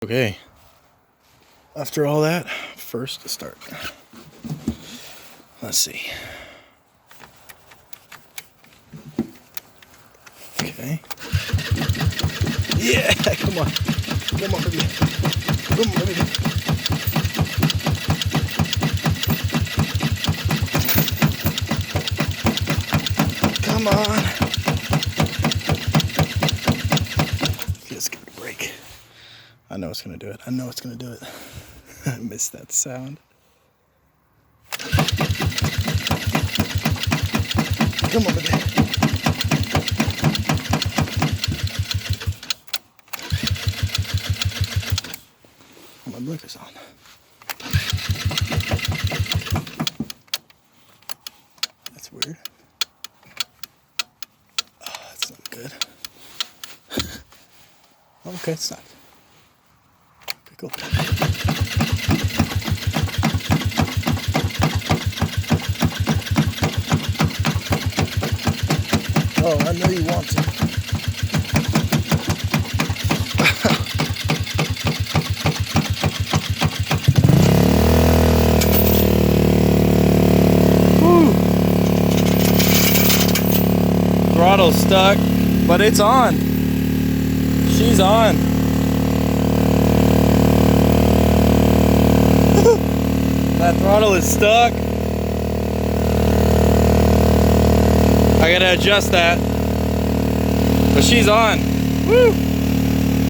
Okay, after all that, first start. Let's see. Okay. Yeah, come on. Come on, baby. Come on, baby. Come on. Just give it a break. I know it's gonna do it. I know it's gonna do it. I missed that sound. Come on, baby. Oh, my blinker's on. That's weird. Oh, that's not good. Okay, it's not. Okay, cool. Oh, I know you want to. Woo. Throttle's stuck, but it's on. She's on. That throttle is stuck. I gotta adjust that. But she's on. Woo!